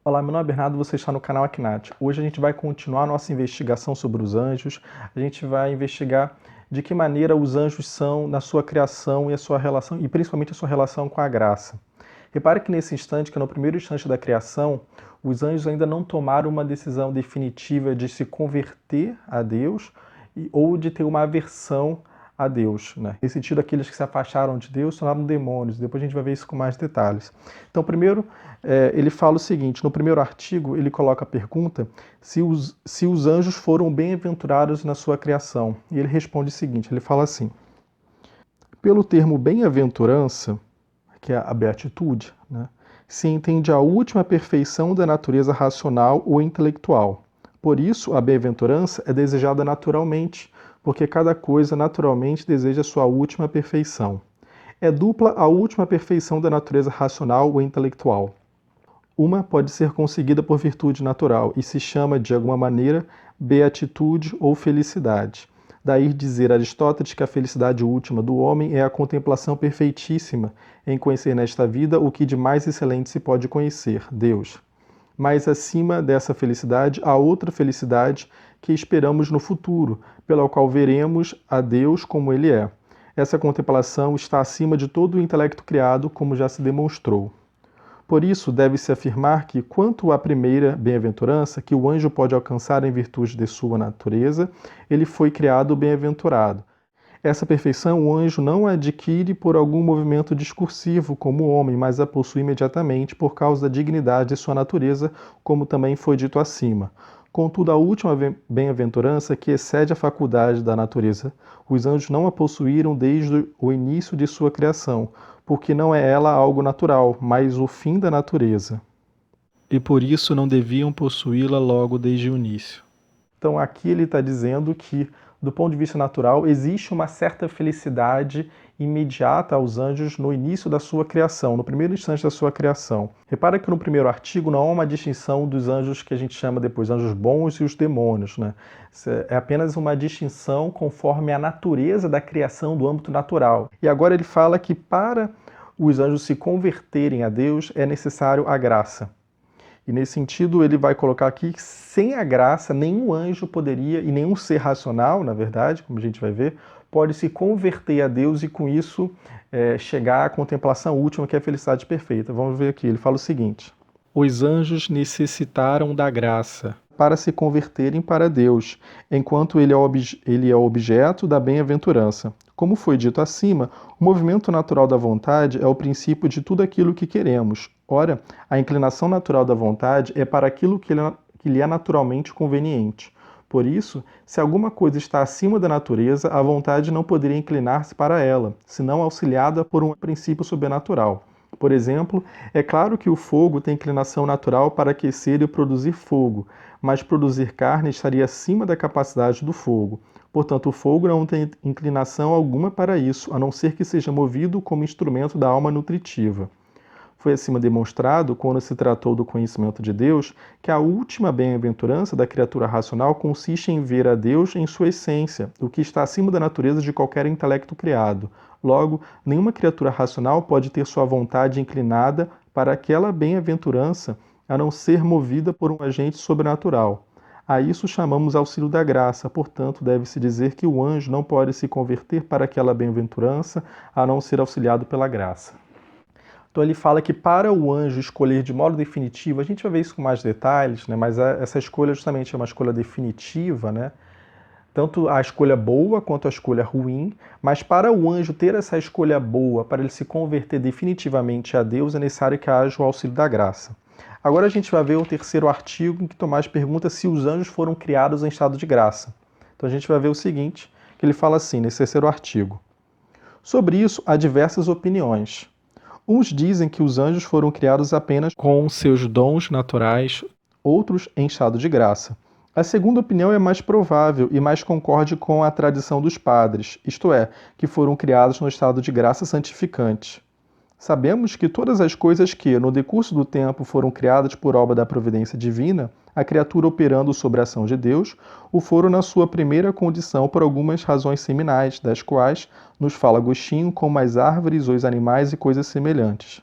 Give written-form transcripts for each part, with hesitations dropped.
Olá, meu nome é Bernardo, você está no canal Aknat. Hoje a gente vai continuar a nossa investigação sobre os anjos. A gente vai investigar de que maneira os anjos são na sua criação e a sua relação, e principalmente a sua relação com a graça. Repare que nesse instante, que no primeiro instante da criação, os anjos ainda não tomaram uma decisão definitiva de se converter a Deus ou de ter uma aversão a Deus. Nesse sentido, aqueles que se afastaram de Deus se tornaram demônios. Depois a gente vai ver isso com mais detalhes. Então, primeiro, ele fala o seguinte, no primeiro artigo ele coloca a pergunta se os anjos foram bem-aventurados na sua criação. E ele responde o seguinte, ele fala assim, pelo termo bem-aventurança, que é a beatitude, se entende a última perfeição da natureza racional ou intelectual. Por isso, a bem-aventurança é desejada naturalmente, porque cada coisa naturalmente deseja sua última perfeição. É dupla a última perfeição da natureza racional ou intelectual. Uma pode ser conseguida por virtude natural e se chama, de alguma maneira, beatitude ou felicidade. Daí dizer Aristóteles que a felicidade última do homem é a contemplação perfeitíssima em conhecer nesta vida o que de mais excelente se pode conhecer, Deus. Mas acima dessa felicidade há outra felicidade que esperamos no futuro, pela qual veremos a Deus como Ele é. Essa contemplação está acima de todo o intelecto criado, como já se demonstrou. Por isso, deve-se afirmar que, quanto à primeira bem-aventurança, que o anjo pode alcançar em virtude de sua natureza, ele foi criado bem-aventurado. Essa perfeição o anjo não a adquire por algum movimento discursivo, como o homem, mas a possui imediatamente por causa da dignidade de sua natureza, como também foi dito acima. Contudo, a última bem-aventurança, que excede a faculdade da natureza, os anjos não a possuíram desde o início de sua criação, porque não é ela algo natural, mas o fim da natureza. E por isso não deviam possuí-la logo desde o início. Então aqui ele está dizendo que, do ponto de vista natural, existe uma certa felicidade imediata aos anjos no início da sua criação, no primeiro instante da sua criação. Repara que no primeiro artigo não há uma distinção dos anjos que a gente chama depois anjos bons e os demônios. É apenas uma distinção conforme a natureza da criação do âmbito natural. E agora ele fala que para os anjos se converterem a Deus é necessário a graça. E nesse sentido, ele vai colocar aqui que sem a graça, nenhum anjo poderia, e nenhum ser racional, na verdade, como a gente vai ver, pode se converter a Deus e com isso chegar à contemplação última, que é a felicidade perfeita. Vamos ver aqui, ele fala o seguinte: os anjos necessitaram da graça para se converterem para Deus, enquanto ele é objeto da bem-aventurança. Como foi dito acima, o movimento natural da vontade é o princípio de tudo aquilo que queremos. Ora, a inclinação natural da vontade é para aquilo que lhe é naturalmente conveniente. Por isso, se alguma coisa está acima da natureza, a vontade não poderia inclinar-se para ela, senão auxiliada por um princípio sobrenatural. Por exemplo, é claro que o fogo tem inclinação natural para aquecer e produzir fogo, mas produzir carne estaria acima da capacidade do fogo. Portanto, o fogo não tem inclinação alguma para isso, a não ser que seja movido como instrumento da alma nutritiva. Foi acima demonstrado, quando se tratou do conhecimento de Deus, que a última bem-aventurança da criatura racional consiste em ver a Deus em sua essência, o que está acima da natureza de qualquer intelecto criado. Logo, nenhuma criatura racional pode ter sua vontade inclinada para aquela bem-aventurança, a não ser movida por um agente sobrenatural. A isso chamamos auxílio da graça, portanto, deve-se dizer que o anjo não pode se converter para aquela bem-aventurança, a não ser auxiliado pela graça. Então ele fala que para o anjo escolher de modo definitivo, a gente vai ver isso com mais detalhes, mas essa escolha justamente é uma escolha definitiva, tanto a escolha boa quanto a escolha ruim, mas para o anjo ter essa escolha boa, para ele se converter definitivamente a Deus, é necessário que haja o auxílio da graça. Agora a gente vai ver o terceiro artigo em que Tomás pergunta se os anjos foram criados em estado de graça. Então a gente vai ver o seguinte, que ele fala assim, nesse terceiro artigo. Sobre isso há diversas opiniões. Uns dizem que os anjos foram criados apenas com seus dons naturais, outros em estado de graça. A segunda opinião é mais provável e mais concorde com a tradição dos padres, isto é, que foram criados no estado de graça santificante. Sabemos que todas as coisas que, no decurso do tempo, foram criadas por obra da providência divina, a criatura operando sobre a ação de Deus, o foram na sua primeira condição por algumas razões seminais, das quais nos fala Agostinho, como as árvores, os animais e coisas semelhantes.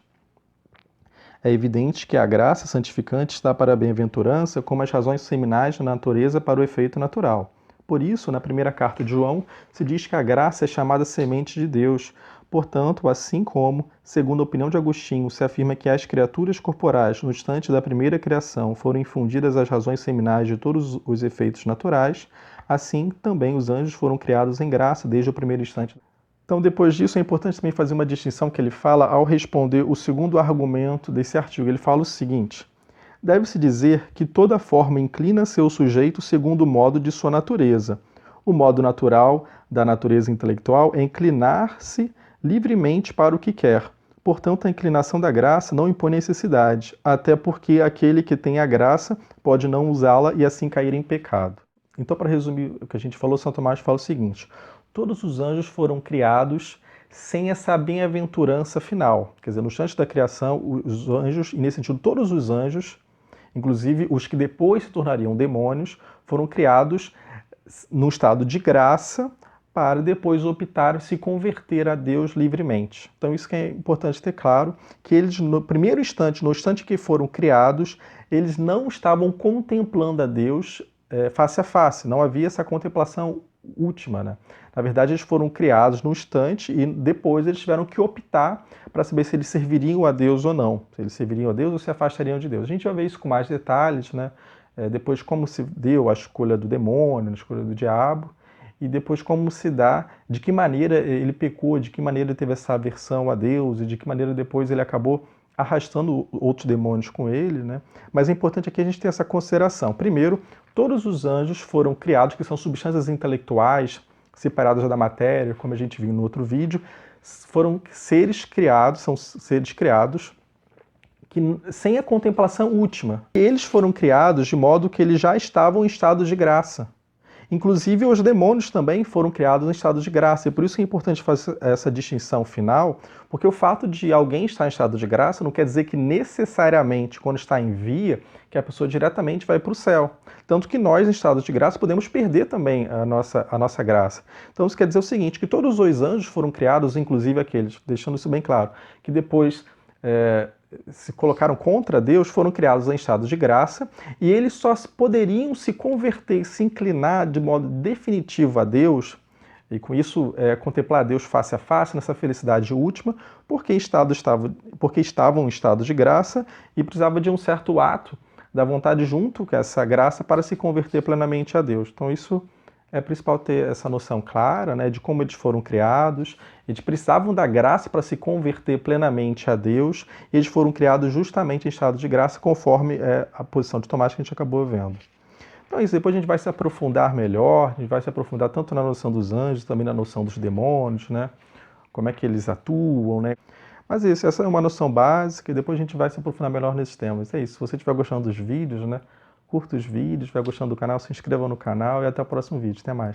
É evidente que a graça santificante está para a bem-aventurança, como as razões seminais da natureza para o efeito natural. Por isso, na primeira carta de João, se diz que a graça é chamada semente de Deus. Portanto, assim como, segundo a opinião de Agostinho, se afirma que as criaturas corporais, no instante da primeira criação, foram infundidas as razões seminais de todos os efeitos naturais, assim também os anjos foram criados em graça desde o primeiro instante. Então, depois disso, é importante também fazer uma distinção que ele fala ao responder o segundo argumento desse artigo. Ele fala o seguinte: deve-se dizer que toda forma inclina seu sujeito segundo o modo de sua natureza. O modo natural da natureza intelectual é inclinar-se livremente para o que quer. Portanto, a inclinação da graça não impõe necessidade, até porque aquele que tem a graça pode não usá-la e assim cair em pecado. Então, para resumir o que a gente falou, São Tomás fala o seguinte: todos os anjos foram criados sem essa bem-aventurança final. Quer dizer, no instante da criação, os anjos, e nesse sentido, todos os anjos, inclusive os que depois se tornariam demônios, foram criados no estado de graça para depois optar se converter a Deus livremente. Então isso que é importante ter claro, que eles no primeiro instante, no instante que foram criados, eles não estavam contemplando a Deus face a face, não havia essa contemplação última, né? Na verdade, eles foram criados num instante e depois eles tiveram que optar para saber se eles serviriam a Deus ou não. Se eles serviriam a Deus ou se afastariam de Deus. A gente vai ver isso com mais detalhes, né? Depois como se deu a escolha do demônio, a escolha do diabo, e depois como se dá, de que maneira ele pecou, de que maneira ele teve essa aversão a Deus e de que maneira depois ele acabou arrastando outros demônios com ele, né? Mas é importante aqui a gente ter essa consideração. Primeiro, todos os anjos foram criados, que são substâncias intelectuais, separadas da matéria, como a gente viu no outro vídeo, foram seres criados, são seres criados que, sem a contemplação última. Eles foram criados de modo que eles já estavam em estado de graça. Inclusive, os demônios também foram criados em estado de graça, e por isso que é importante fazer essa distinção final, porque o fato de alguém estar em estado de graça não quer dizer que necessariamente, quando está em via, que a pessoa diretamente vai para o céu. Tanto que nós, em estado de graça, podemos perder também a nossa graça. Então isso quer dizer o seguinte, que todos os anjos foram criados, inclusive aqueles, deixando isso bem claro, que depois se colocaram contra Deus, foram criados em estado de graça, e eles só poderiam se converter, se inclinar de modo definitivo a Deus, e com isso contemplar a Deus face a face, nessa felicidade última, porque estavam em estado de graça e precisava de um certo ato da vontade junto com essa graça para se converter plenamente a Deus. Então isso é principal ter essa noção clara, né, de como eles foram criados. Eles precisavam da graça para se converter plenamente a Deus, e eles foram criados justamente em estado de graça, conforme a posição de Tomás que a gente acabou vendo. Então é isso, depois a gente vai se aprofundar melhor, a gente vai se aprofundar tanto na noção dos anjos, também na noção dos demônios, né, como é que eles atuam, né. Mas é isso, essa é uma noção básica, e depois a gente vai se aprofundar melhor nesses temas. É isso, se você estiver gostando dos vídeos, né, curta os vídeos, vai gostando do canal, se inscreva no canal e até o próximo vídeo. Até mais.